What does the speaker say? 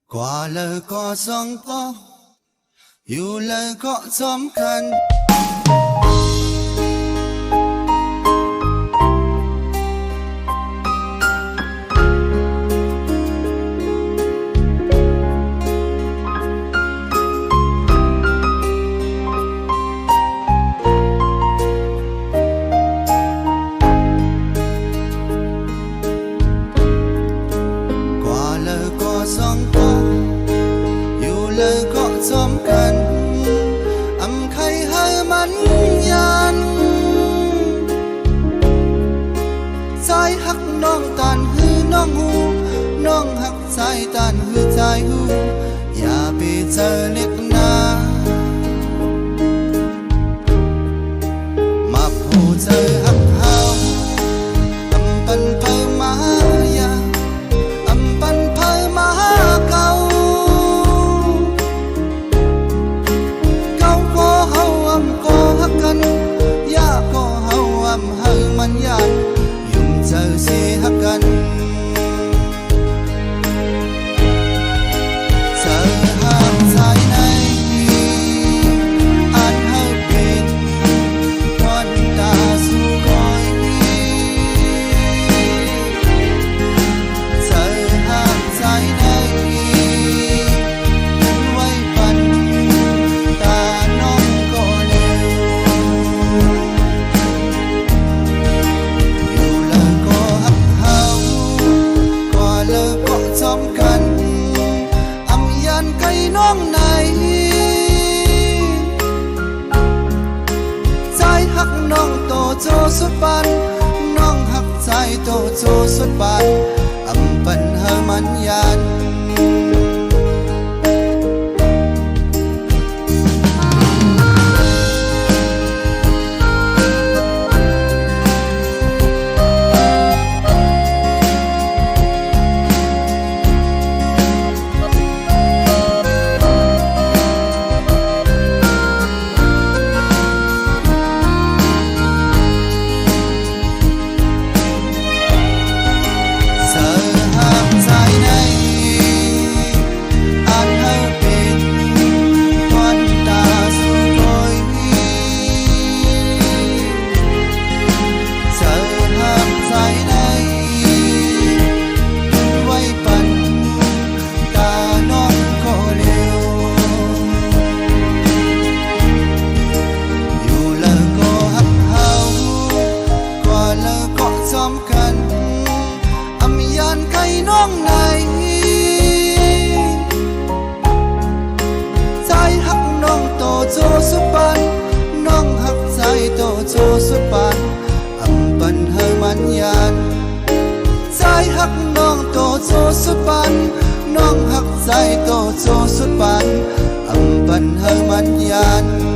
qua lời có sóng to yêu lời có sóng khăn sóng toอยู่เลยก็สำคัญอำใครให้มันยันใจหักน้องตานหือน้องหูน้องหักใจตานหือใจหูอย่าไปเจอเล็กนามาผู้เจอหักเฮาอำปันเพิ่มมามันยันยุ่งเจอเสียกันเธอห้ามใจในอันให้เป็นวันตาสู่คอยเธอห้ามใจในไว้ปันตาน้องก็เร็วสำคัญอำยันไก่น้องไหนใจหักน้องโตโจสุดปันน้องหักใจโตโจสุดปันอำปันเฮมันยันน้องไหนใจหักน้องโตโจสุปันน้องหักใจโตโจสุปันอำปันเฮมันยันใจหักน้องโตโจสุปันน้องหักใจโตโจสุปันอำปันเฮมันยัน